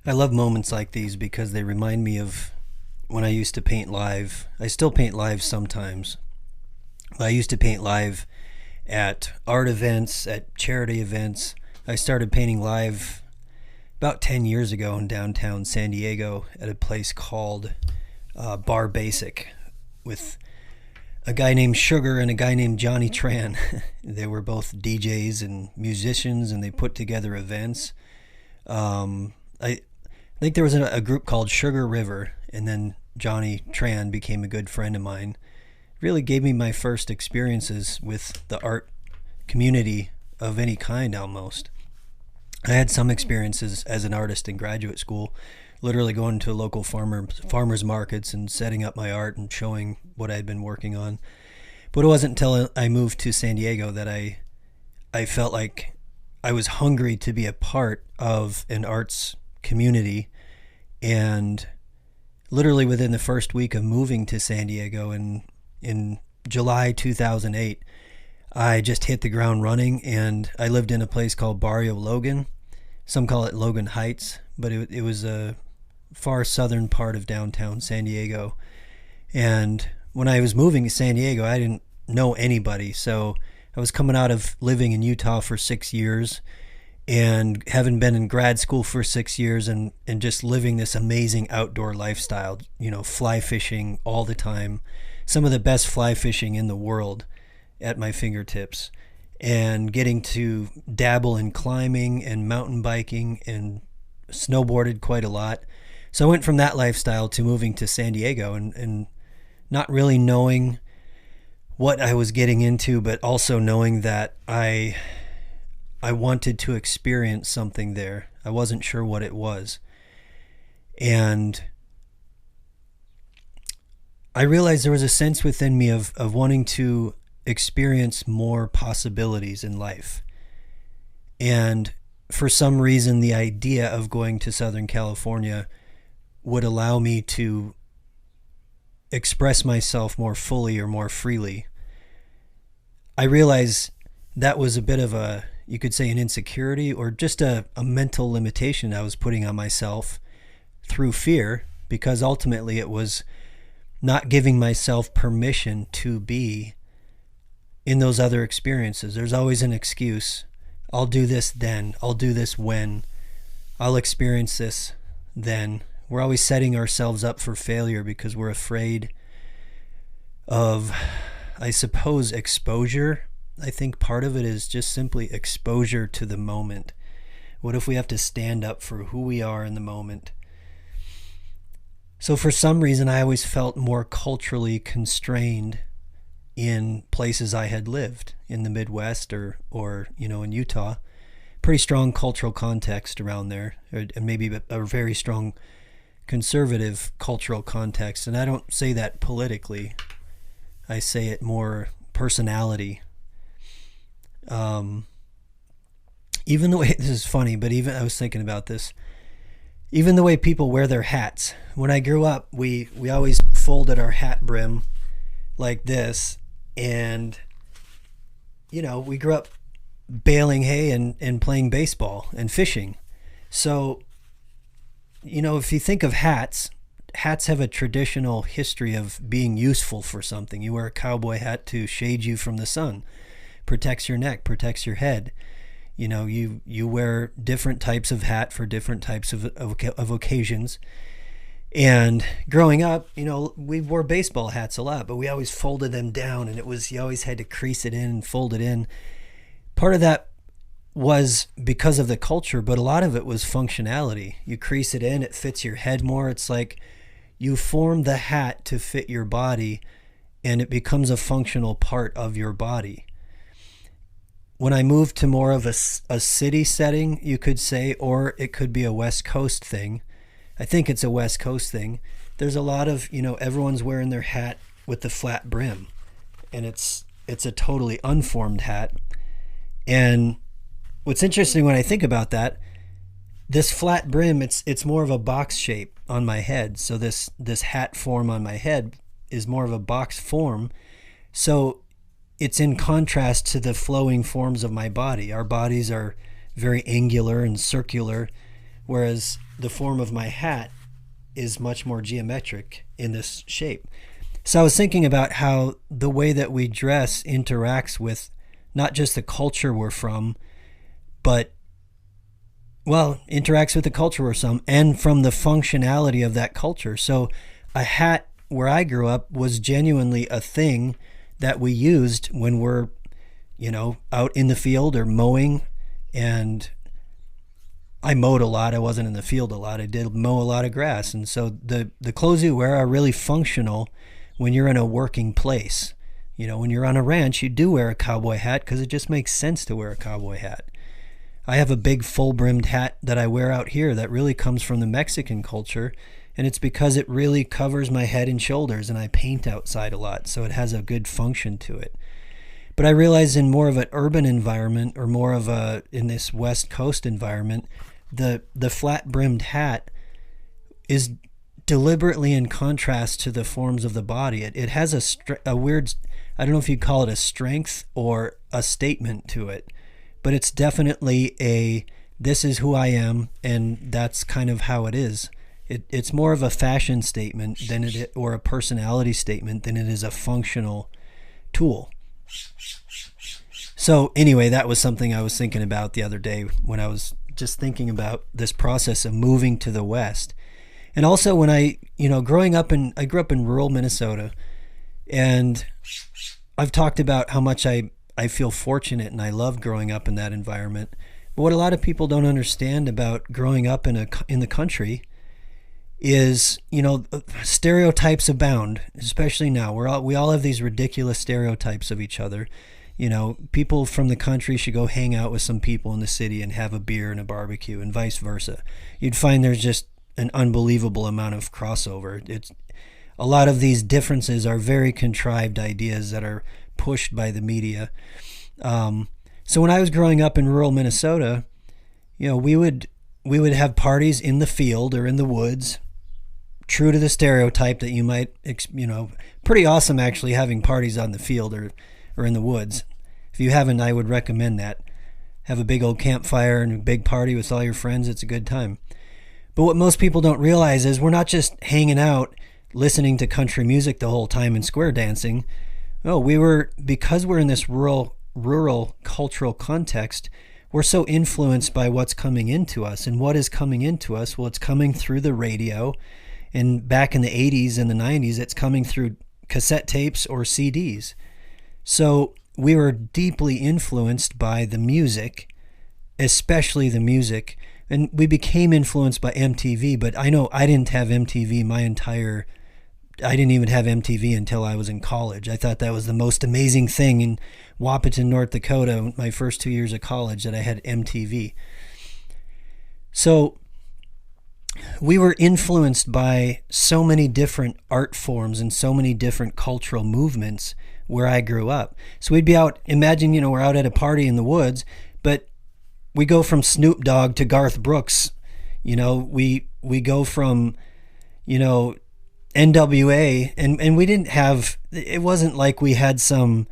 I love moments like these because they remind me of when I used to paint live. I still paint live sometimes. But I used to paint live at art events, at charity events. I started painting live about 10 years ago in downtown San Diego at a place called Bar Basic with a guy named Sugar and a guy named Johnny Tran. They were both DJs and musicians, and they put together events. I think there was a group called Sugar River, and then Johnny Tran became a good friend of mine. Really gave me my first experiences with the art community of any kind almost. I had some experiences as an artist in graduate school, literally going to local farmers markets and setting up my art and showing what I had been working on. But it wasn't until I moved to San Diego that I felt like I was hungry to be a part of an arts community. And literally within the first week of moving to San Diego in July 2008, I just hit the ground running, and I lived in a place called Barrio Logan. Some call it Logan Heights, but it was a far southern part of downtown San Diego. And when I was moving to San Diego, I didn't know anybody. So I was coming out of living in Utah for 6 years and having been in grad school for 6 years and just living this amazing outdoor lifestyle, fly fishing all the time. Some of the best fly fishing in the world at my fingertips, and getting to dabble in climbing and mountain biking and snowboarded quite a lot. So I went from that lifestyle to moving to San Diego and not really knowing what I was getting into, but also knowing that I wanted to experience something there. I wasn't sure what it was. And I realized there was a sense within me of wanting to experience more possibilities in life. And for some reason, the idea of going to Southern California would allow me to express myself more fully or more freely. I realized that was a bit of you could say an insecurity or just a mental limitation I was putting on myself through fear, because ultimately it was not giving myself permission to be in those other experiences. There's always an excuse. I'll do this then. I'll do this when. I'll experience this then. We're always setting ourselves up for failure because we're afraid of, I suppose, exposure. I think part of it is just simply exposure to the moment. What if we have to stand up for who we are in the moment? So for some reason, I always felt more culturally constrained in places I had lived in the Midwest or in Utah. Pretty strong cultural context around there, and maybe a very strong conservative cultural context. And I don't say that politically. I say it more personality. Even the way, this is funny, but even I was thinking about this. Even the way people wear their hats. When I grew up, we always folded our hat brim like this. And, we grew up baling hay and playing baseball and fishing. So, if you think of hats have a traditional history of being useful for something. You wear a cowboy hat to shade you from the sun, protects your neck, protects your head. You wear different types of hat for different types of occasions. And growing up, we wore baseball hats a lot, but we always folded them down, and you always had to crease it in and fold it in. Part of that was because of the culture, but a lot of it was functionality. You crease it in, it fits your head more. It's like you form the hat to fit your body, and it becomes a functional part of your body. When I moved to more of a city setting, you could say, or it could be a West Coast thing. I think it's a West Coast thing. There's a lot of, everyone's wearing their hat with the flat brim, and it's a totally unformed hat. And what's interesting when I think about that, this flat brim, it's more of a box shape on my head. So this hat form on my head is more of a box form. So it's in contrast to the flowing forms of my body. Our bodies are very angular and circular, whereas the form of my hat is much more geometric in this shape. So I was thinking about how the way that we dress interacts with not just the culture we're from, but, well, interacts with the culture we're from and from the functionality of that culture. So a hat where I grew up was genuinely a thing that we used when we're, out in the field or mowing. And I mowed a lot. I wasn't in the field a lot. I did mow a lot of grass. And so the clothes you wear are really functional when you're in a working place. When you're on a ranch, you do wear a cowboy hat because it just makes sense to wear a cowboy hat. I have a big full-brimmed hat that I wear out here that really comes from the Mexican culture, and it's because it really covers my head and shoulders, and I paint outside a lot, so it has a good function to it. But I realize in more of an urban environment, or more of in this West Coast environment, the flat-brimmed hat is deliberately in contrast to the forms of the body. It has a weird, I don't know if you'd call it a strength or a statement to it, but it's definitely this is who I am, and that's kind of how it is. It's more of a fashion statement or a personality statement than it is a functional tool. So anyway, that was something I was thinking about the other day when I was just thinking about this process of moving to the West. And also when I grew up in rural Minnesota, and I've talked about how much I feel fortunate and I love growing up in that environment. But what a lot of people don't understand about growing up in the country is, stereotypes abound, especially now. We all have these ridiculous stereotypes of each other. People from the country should go hang out with some people in the city and have a beer and a barbecue, and vice versa. You'd find there's just an unbelievable amount of crossover. A lot of these differences are very contrived ideas that are pushed by the media. So when I was growing up in rural Minnesota, we would have parties in the field or in the woods, true to the stereotype that you might, pretty awesome actually having parties on the field or in the woods. If you haven't, I would recommend that. Have a big old campfire and a big party with all your friends. It's a good time. But what most people don't realize is we're not just hanging out listening to country music the whole time and square dancing. No, because we're in this rural cultural context, we're so influenced by what's coming into us. And what is coming into us? Well, it's coming through the radio. And back in the 80s and the 90s, it's coming through cassette tapes or CDs. So we were deeply influenced by the music, especially the music. And we became influenced by MTV, but I know I didn't have MTV I didn't even have MTV until I was in college. I thought that was the most amazing thing in Wapaton, North Dakota, my first 2 years of college, that I had MTV. So we were influenced by so many different art forms and so many different cultural movements where I grew up. So we'd be out, imagine, we're out at a party in the woods, but we go from Snoop Dogg to Garth Brooks. We go from, NWA, and we didn't have, it wasn't like we had some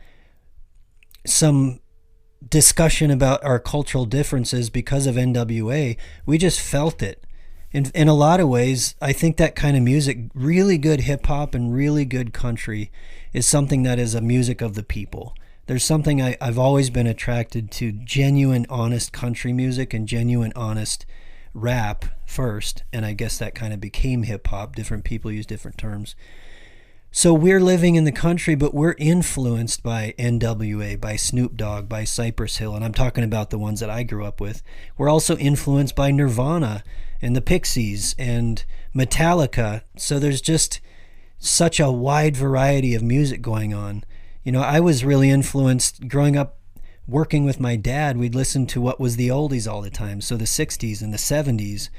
discussion about our cultural differences because of NWA. We just felt it. In a lot of ways, I think that kind of music, really good hip hop and really good country, is something that is a music of the people. There's something I've always been attracted to, genuine, honest country music and genuine, honest rap first, and I guess that kind of became hip-hop. Different people use different terms. So we're living in the country, but we're influenced by NWA, by Snoop Dogg, by Cypress Hill, and I'm talking about the ones that I grew up with. We're also influenced by Nirvana and the Pixies and Metallica. So there's just such a wide variety of music going on. I was really influenced growing up. Working with my dad, we'd listen to what was the oldies all the time. So the 60s and the 70s.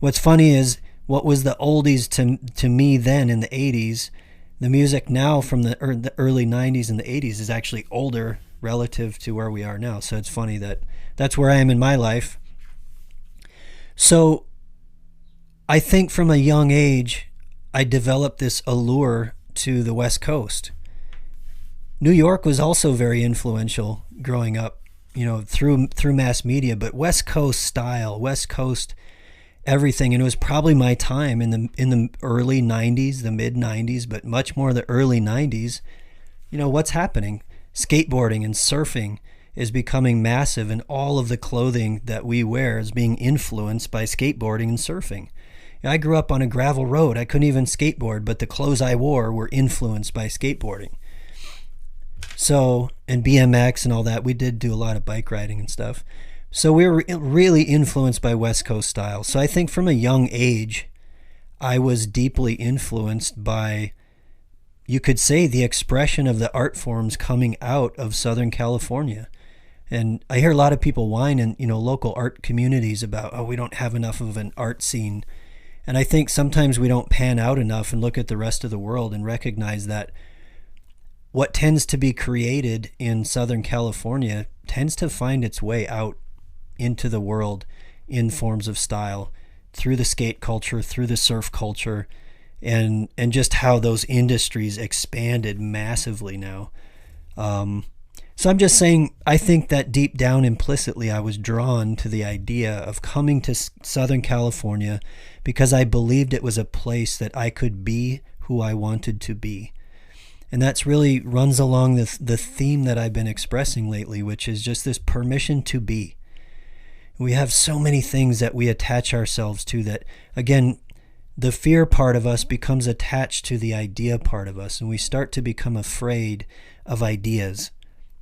What's funny is what was the oldies to me then in the 80s, the music now from the early 90s and the 80s is actually older relative to where we are now. So it's funny that that's where I am in my life. So I think from a young age, I developed this allure to the West Coast. New York was also very influential growing up, through mass media, but West Coast style, West Coast everything. And it was probably my time in the early 90s, the mid 90s, but much more the early 90s. What's happening? Skateboarding and surfing is becoming massive, and all of the clothing that we wear is being influenced by skateboarding and surfing. I grew up on a gravel road. I couldn't even skateboard, but the clothes I wore were influenced by skateboarding. So, and BMX and all that, we did do a lot of bike riding and stuff. So we were really influenced by West Coast style. So I think from a young age, I was deeply influenced by, you could say, the expression of the art forms coming out of Southern California. And I hear a lot of people whine in, local art communities about, oh, we don't have enough of an art scene. And I think sometimes we don't pan out enough and look at the rest of the world and recognize that what tends to be created in Southern California tends to find its way out into the world in forms of style, through the skate culture, through the surf culture, and just how those industries expanded massively now. So I'm just saying, I think that deep down implicitly I was drawn to the idea of coming to Southern California because I believed it was a place that I could be who I wanted to be. And that's really runs along the theme that I've been expressing lately, which is just this permission to be. We have so many things that we attach ourselves to that, again, the fear part of us becomes attached to the idea part of us, and we start to become afraid of ideas.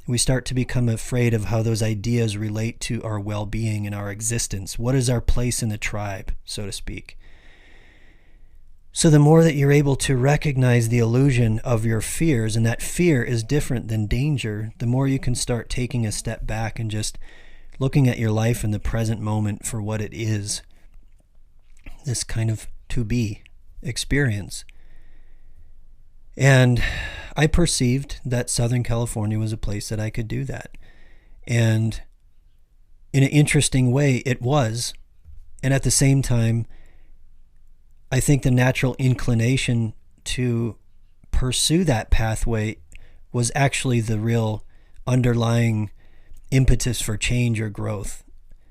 We start to become afraid of how those ideas relate to our well-being and our existence. What is our place in the tribe, so to speak? So the more that you're able to recognize the illusion of your fears, and that fear is different than danger, the more you can start taking a step back and just looking at your life in the present moment for what it is. This kind of to be experience. And I perceived that Southern California was a place that I could do that. And in an interesting way, it was. And at the same time, I think the natural inclination to pursue that pathway was actually the real underlying impetus for change or growth.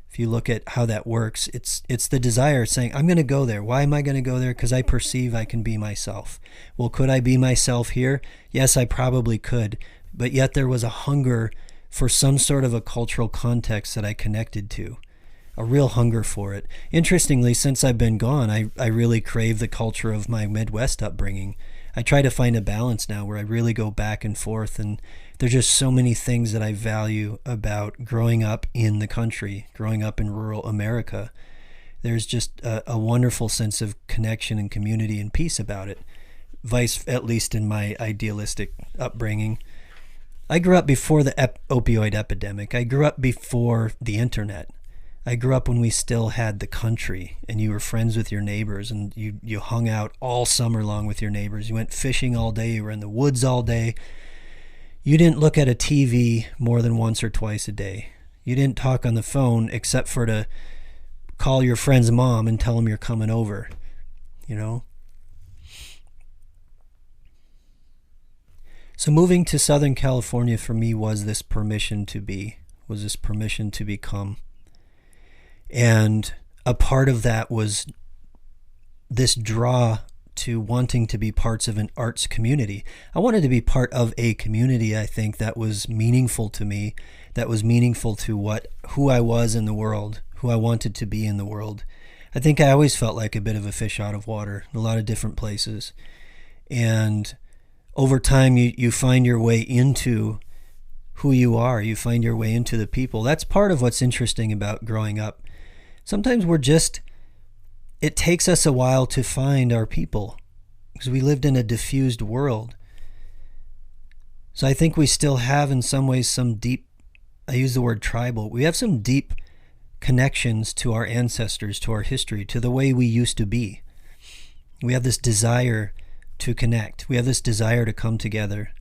If you look at how that works, it's the desire saying, I'm going to go there. Why am I going to go there? Because I perceive I can be myself. Well, could I be myself here? Yes, I probably could. But yet there was a hunger for some sort of a cultural context that I connected to, a real hunger for it. Interestingly, since I've been gone, I really crave the culture of my Midwest upbringing. I try to find a balance now where I really go back and forth, and there's just so many things that I value about growing up in the country, growing up in rural America. There's just a wonderful sense of connection and community and peace about it, at least in my idealistic upbringing. I grew up before the opioid epidemic. I grew up before the internet. I grew up when we still had the country, and you were friends with your neighbors, and you hung out all summer long with your neighbors. You went fishing all day. You were in the woods all day. You didn't look at a TV more than once or twice a day. You didn't talk on the phone except for to call your friend's mom and tell them you're coming over, So moving to Southern California for me was this permission to be, was this permission to become. And a part of that was this draw to wanting to be parts of an arts community. I wanted to be part of a community, I think, that was meaningful to me, that was meaningful to who I was in the world, who I wanted to be in the world. I think I always felt like a bit of a fish out of water in a lot of different places. And over time, you find your way into who you are. You find your way into the people. That's part of what's interesting about growing up. Sometimes it takes us a while to find our people because we lived in a diffused world. So I think we still have in some ways some deep, I use the word tribal, we have some deep connections to our ancestors, to our history, to the way we used to be. We have this desire to connect. We have this desire to come together.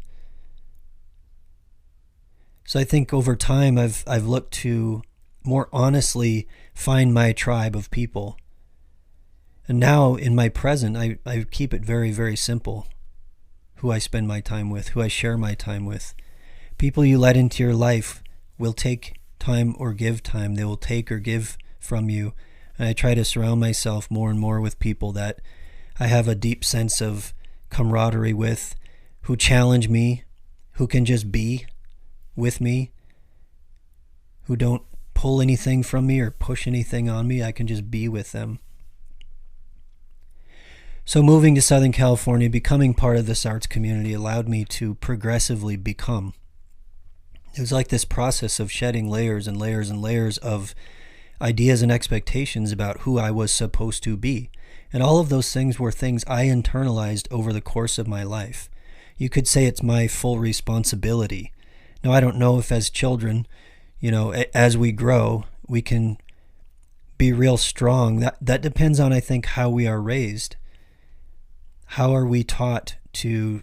So I think over time I've looked to more honestly find my tribe of people. And now in my present, I keep it very, very simple. Who I spend my time with, who I share my time with. People you let into your life will take time or give time. They will take or give from you And I try to surround myself more and more with people that I have a deep sense of camaraderie with, who challenge me, who can just be with me, who don't pull anything from me or push anything on me. I can just be with them. So moving to Southern California, becoming part of this arts community allowed me to progressively become. It was like this process of shedding layers and layers and layers of ideas and expectations about who I was supposed to be. And all of those things were things I internalized over the course of my life. You could say it's my full responsibility. Now, I don't know if as children, as we grow, we can be real strong. That depends on, I think, how we are raised. How are we taught to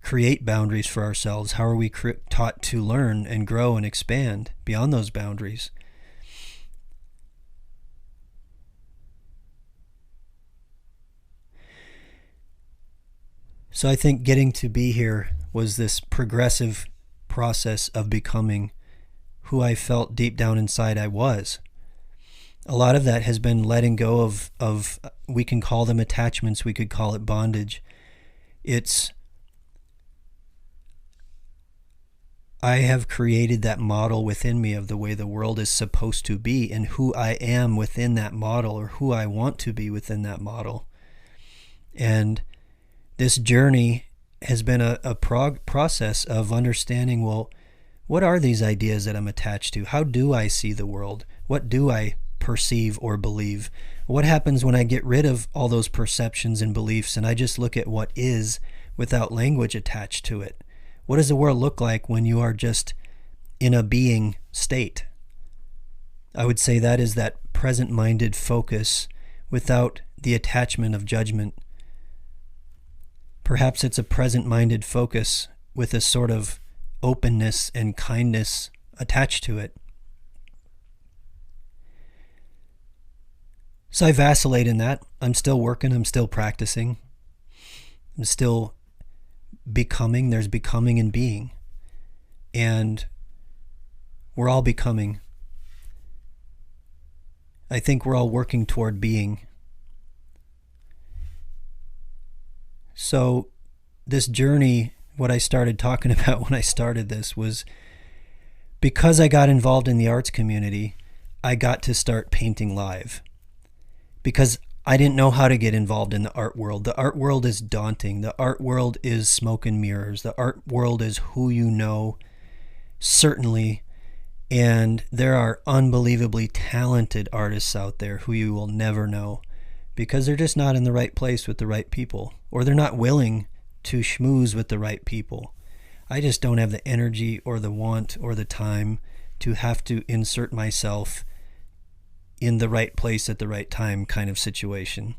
create boundaries for ourselves? How are we taught to learn and grow and expand beyond those boundaries? So I think getting to be here was this progressive process of becoming who I felt deep down inside I was. A lot of that has been letting go of we can call them attachments, we could call it bondage. I have created that model within me of the way the world is supposed to be and who I am within that model, or who I want to be within that model. And this journey has been a process of understanding, well, what are these ideas that I'm attached to? How do I see the world? What do I perceive or believe? What happens when I get rid of all those perceptions and beliefs and I just look at what is without language attached to it? What does the world look like when you are just in a being state? I would say that is that present-minded focus without the attachment of judgment. Perhaps it's a present-minded focus with a sort of openness and kindness attached to it. So I vacillate in that. I'm still working. I'm still practicing. I'm still becoming. There's becoming and being. And we're all becoming. I think we're all working toward being. So this journey, what I started talking about when I started this was because I got involved in the arts community, I got to start painting live. Because I didn't know how to get involved in the art world. The art world is daunting. The art world is smoke and mirrors. The art world is who you know, certainly. And there are unbelievably talented artists out there who you will never know because they're just not in the right place with the right people, or they're not willing to schmooze with the right people. I just don't have the energy or the want or the time to have to insert myself in the right place at the right time kind of situation.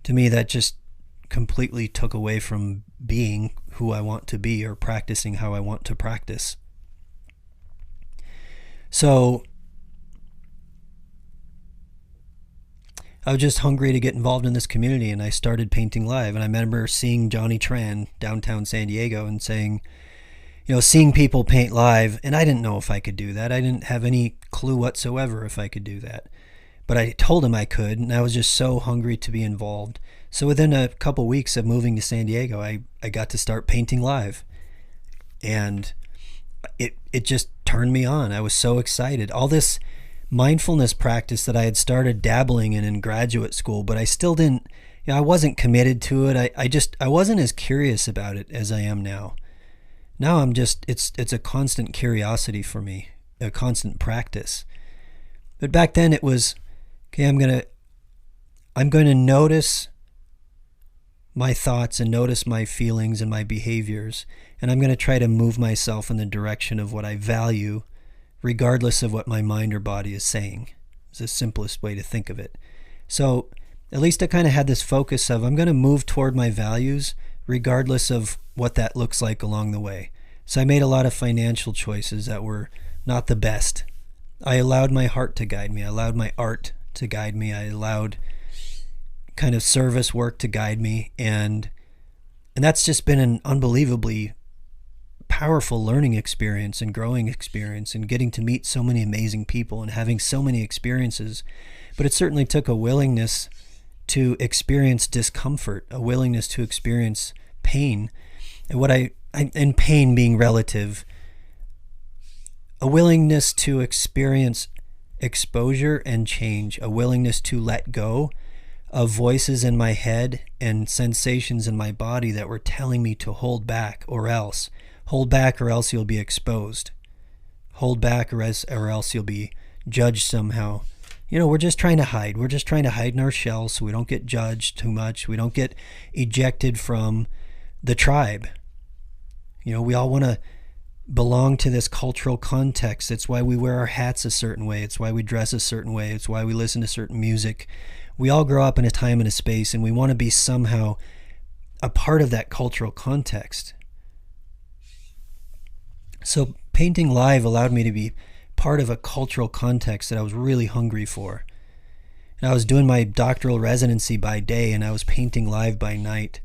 To me, that just completely took away from being who I want to be or practicing how I want to practice. So I was just hungry to get involved in this community, and I started painting live. And I remember seeing Johnny Tran downtown San Diego and saying, seeing people paint live, and I didn't know if I could do that. I didn't have any clue whatsoever if I could do that. But I told him I could, and I was just so hungry to be involved. So within a couple weeks of moving to San Diego, I got to start painting live. And it just turned me on. I was so excited. All this mindfulness practice that I had started dabbling in graduate school, but I still didn't, I wasn't committed to it. I wasn't as curious about it as I am now. Now I'm just, it's a constant curiosity for me, a constant practice. But back then it was, okay, I'm going to notice my thoughts and notice my feelings and my behaviors, and I'm going to try to move myself in the direction of what I value, regardless of what my mind or body is saying. It's the simplest way to think of it. So at least I kind of had this focus of I'm going to move toward my values regardless of what that looks like along the way. So I made a lot of financial choices that were not the best. I allowed my heart to guide me. I allowed my art to guide me. I allowed kind of service work to guide me. And that's just been an unbelievably powerful learning experience and growing experience, and getting to meet so many amazing people and having so many experiences but it certainly took a willingness to experience discomfort, a willingness to experience pain. And pain being relative, a willingness to experience exposure and change, a willingness to let go of voices in my head and sensations in my body that were telling me to hold back or else. Hold back or else you'll be exposed. Hold back or else you'll be judged somehow. We're just trying to hide. We're just trying to hide in our shells so we don't get judged too much. We don't get ejected from the tribe. We all want to belong to this cultural context. It's why we wear our hats a certain way. It's why we dress a certain way. It's why we listen to certain music. We all grow up in a time and a space, and we want to be somehow a part of that cultural context. So painting live allowed me to be part of a cultural context that I was really hungry for. And I was doing my doctoral residency by day, and I was painting live by night.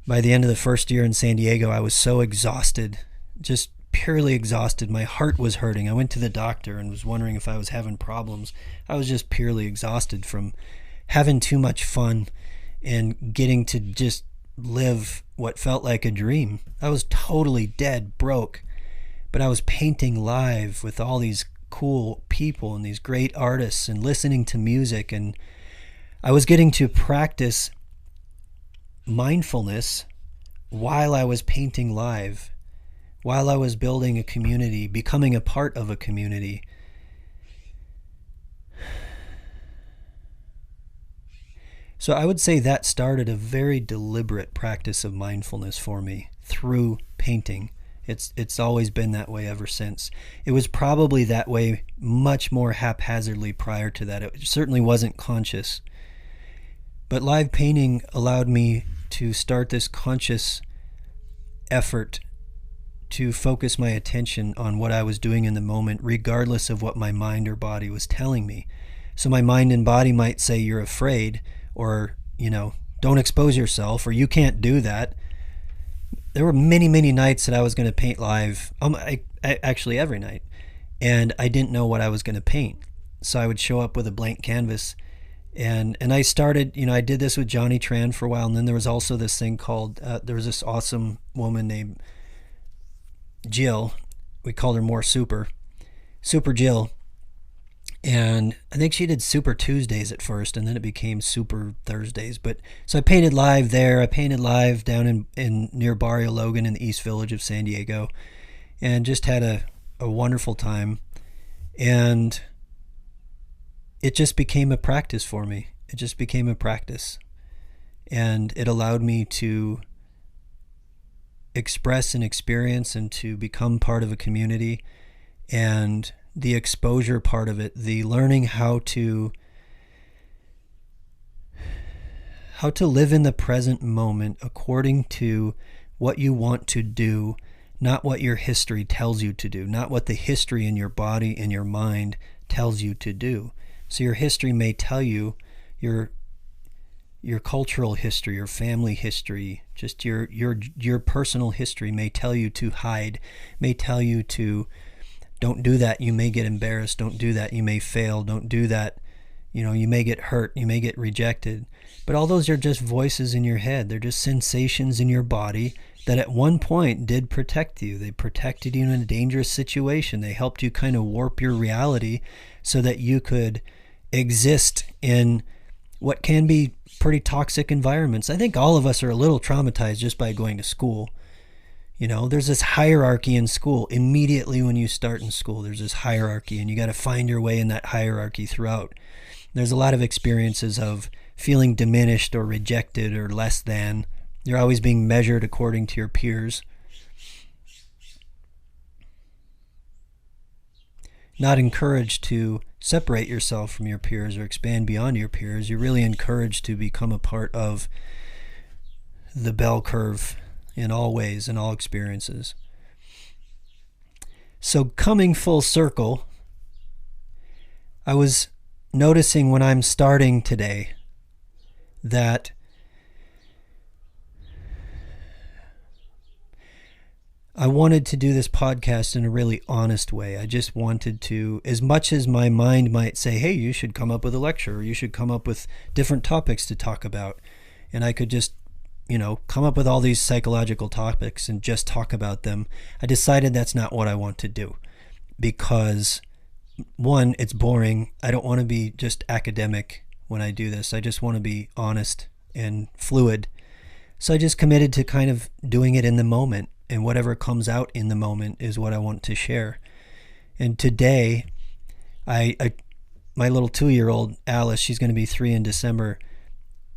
By the end of the first year in San Diego, I was so exhausted, just purely exhausted. My heart was hurting. I went to the doctor and was wondering if I was having problems. I was just purely exhausted from having too much fun and getting to just live what felt like a dream. I was totally dead broke, but I was painting live with all these cool people and these great artists and listening to music, and I was getting to practice mindfulness while I was painting live, while I was building a community, becoming a part of a community. So I would say that started a very deliberate practice of mindfulness for me through painting. It's always been that way ever since. It was probably that way much more haphazardly prior to that. It certainly wasn't conscious. But live painting allowed me to start this conscious effort to focus my attention on what I was doing in the moment, regardless of what my mind or body was telling me. So my mind and body might say, you're afraid, or, don't expose yourself, or you can't do that. There were many, many nights that I was going to paint live, actually every night, and I didn't know what I was going to paint. So I would show up with a blank canvas, and I started, I did this with Johnny Tran for a while, and then there was also this thing called, there was this awesome woman named Jill. We called her more Super Jill. And I think she did Super Tuesdays at first, and then it became Super Thursdays. But so I painted live there. I painted live down in near Barrio Logan in the East Village of San Diego, and just had a wonderful time. And it just became a practice for me. It just became a practice. And it allowed me to express and experience and to become part of a community. And the exposure part of it, the learning how to live in the present moment according to what you want to do, not what your history tells you to do, not what the history in your body and your mind tells you to do. So your history may tell you, your cultural history, your family history, just your personal history may tell you to hide, may tell you to don't do that, you may get embarrassed. Don't do that, you may fail. Don't do that, you may get hurt, you may get rejected. But all those are just voices in your head. They're just sensations in your body that at one point did protect you. They protected you in a dangerous situation. They helped you kind of warp your reality so that you could exist in what can be pretty toxic environments. I think all of us are a little traumatized just by going to school. There's this hierarchy in school. Immediately when you start in school, there's this hierarchy, and you got to find your way in that hierarchy throughout. There's a lot of experiences of feeling diminished or rejected or less than. You're always being measured according to your peers. Not encouraged to separate yourself from your peers or expand beyond your peers. You're really encouraged to become a part of the bell curve in all ways, in all experiences. So coming full circle, I was noticing when I'm starting today that I wanted to do this podcast in a really honest way. I just wanted to, as much as my mind might say, hey, you should come up with a lecture, or you should come up with different topics to talk about. And I could just, come up with all these psychological topics and just talk about them. I decided that's not what I want to do because, one, it's boring. I don't want to be just academic when I do this. I just want to be honest and fluid. So I just committed to kind of doing it in the moment. And whatever comes out in the moment is what I want to share. And today, my little 2-year-old, Alice, she's going to be 3 in December.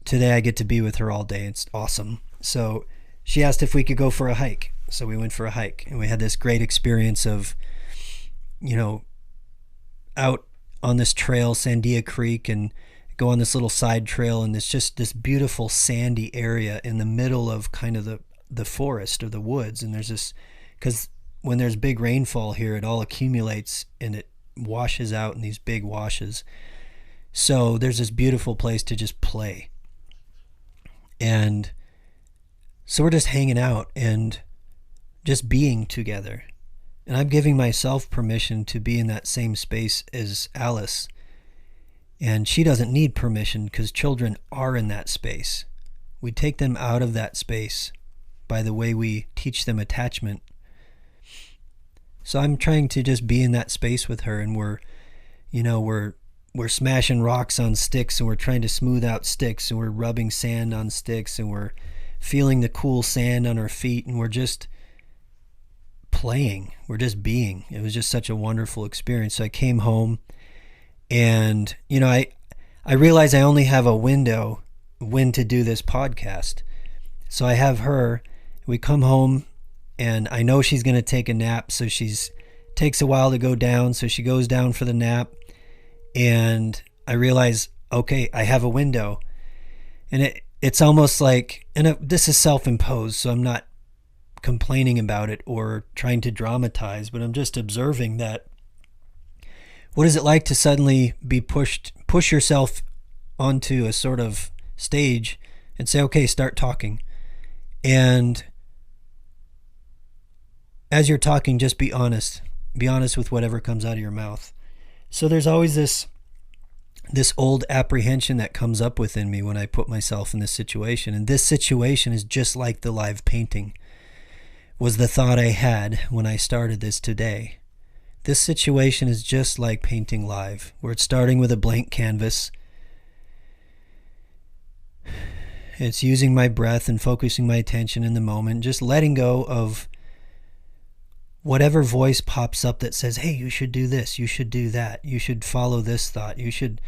Today I get to be with her all day. It's awesome. So she asked if we could go for a hike. So we went for a hike. And we had this great experience of, out on this trail, Sandia Creek, and go on this little side trail. And it's just this beautiful sandy area in the middle of kind of the forest or the woods. And there's this, because when there's big rainfall here, it all accumulates and it washes out in these big washes. So there's this beautiful place to just play. And so we're just hanging out and just being together. And I'm giving myself permission to be in that same space as Alice. And she doesn't need permission because children are in that space. We take them out of that space by the way we teach them attachment. So I'm trying to just be in that space with her, and we're smashing rocks on sticks, and we're trying to smooth out sticks, and we're rubbing sand on sticks, and we're feeling the cool sand on our feet, and we're just playing. We're just being. It was just such a wonderful experience. So I came home, and I realized I only have a window when to do this podcast. So I have her. We come home, and I know she's going to take a nap, so takes a while to go down, so she goes down for the nap, and I realize, okay, I have a window, and it's almost like, and this is self-imposed, so I'm not complaining about it or trying to dramatize, but I'm just observing that what is it like to suddenly be push yourself onto a sort of stage and say, okay, start talking. And as you're talking, just be honest. Be honest with whatever comes out of your mouth. So there's always this old apprehension that comes up within me when I put myself in this situation. And this situation is just like the live painting, was the thought I had when I started this today. This situation is just like painting live, where it's starting with a blank canvas. It's using my breath and focusing my attention in the moment, just letting go of whatever voice pops up that says, hey, you should do this, you should do that, you should follow this thought, you should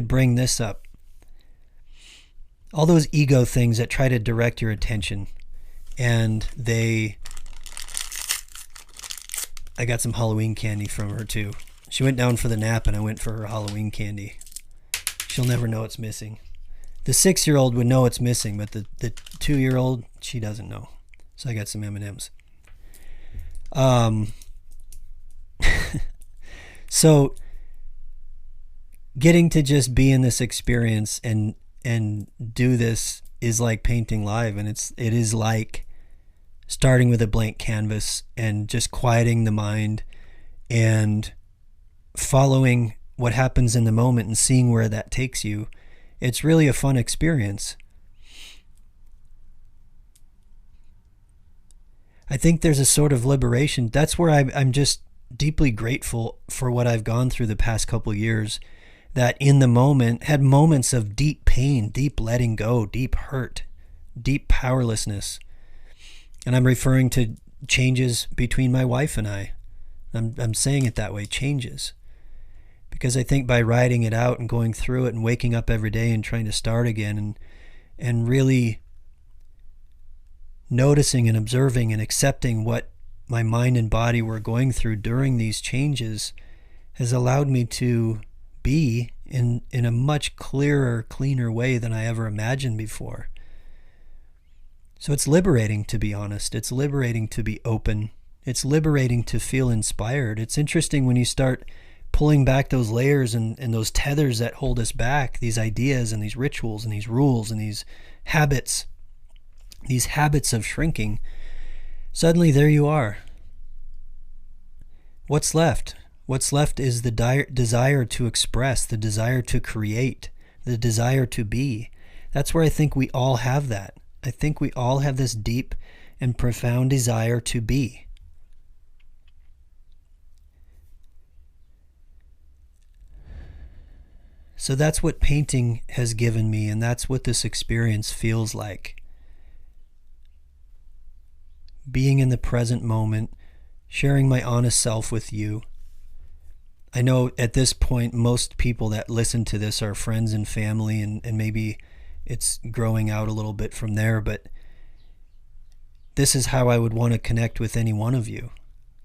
bring this up. All those ego things that try to direct your attention. And I got some Halloween candy from her too. She went down for the nap and I went for her Halloween candy. She'll never know it's missing. The 6-year-old would know it's missing, but the 2-year-old, she doesn't know. So I got some M&Ms. So getting to just be in this experience and do this is like painting live, and it is like starting with a blank canvas and just quieting the mind and following what happens in the moment and seeing where that takes you. It's really a fun experience. I think there's a sort of liberation. That's where I'm just deeply grateful for what I've gone through the past couple of years, that in the moment had moments of deep pain, deep letting go, deep hurt, deep powerlessness. And I'm referring to changes between my wife and I. I'm saying it that way, changes. Because I think by riding it out and going through it and waking up every day and trying to start again and really noticing and observing and accepting what my mind and body were going through during these changes has allowed me to be in a much clearer, cleaner way than I ever imagined before. So it's liberating, to be honest. It's liberating to be open. It's liberating to feel inspired. It's interesting when you start pulling back those layers and those tethers that hold us back, these ideas and these rituals and these rules and these habits of shrinking. Suddenly there you are. What's left? What's left is the desire to express, the desire to create, the desire to be. That's where I think we all have that. I think we all have this deep and profound desire to be. So that's what painting has given me, and that's what this experience feels like. Being in the present moment, sharing my honest self with you. I know at this point, most people that listen to this are friends and family, and maybe it's growing out a little bit from there, but this is how I would want to connect with any one of you.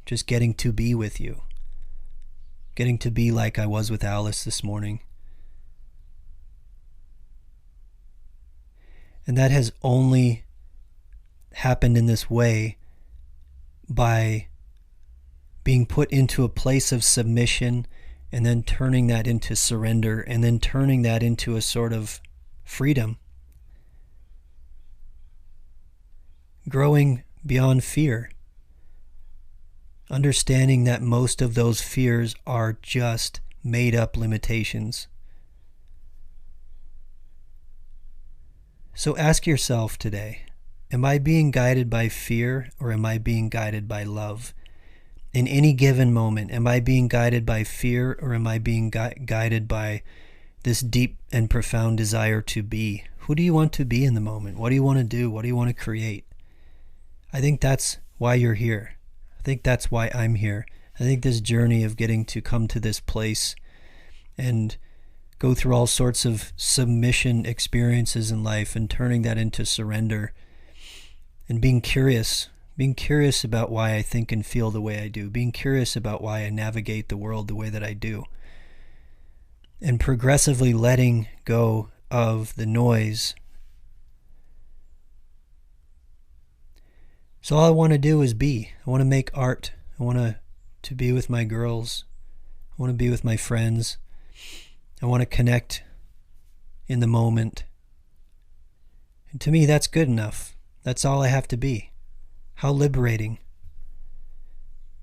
Just getting to be with you. Getting to be like I was with Alice this morning. And that has only happened in this way by being put into a place of submission and then turning that into surrender and then turning that into a sort of freedom. Growing beyond fear. Understanding that most of those fears are just made up limitations. So ask yourself today, am I being guided by fear or am I being guided by love? In any given moment, am I being guided by fear or am I being guided by this deep and profound desire to be? Who do you want to be in the moment? What do you want to do? What do you want to create? I think that's why you're here. I think that's why I'm here. I think this journey of getting to come to this place and go through all sorts of submission experiences in life and turning that into surrender and being curious about why I think and feel the way I do, being curious about why I navigate the world the way that I do, and progressively letting go of the noise. So all I want to do is be. I want to make art. I want to be with my girls. I want to be with my friends. I want to connect in the moment. And to me, that's good enough. That's all I have to be. How liberating.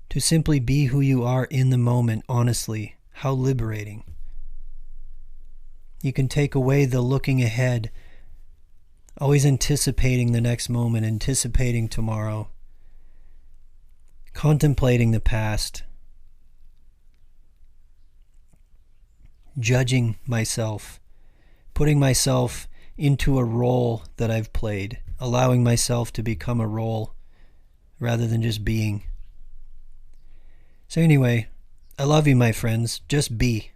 To simply be who you are in the moment, honestly. How liberating. You can take away the looking ahead, always anticipating the next moment, anticipating tomorrow, contemplating the past, judging myself, putting myself into a role that I've played, allowing myself to become a role rather than just being. So anyway, I love you, my friends. Just be.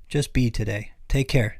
Just be today. Take care.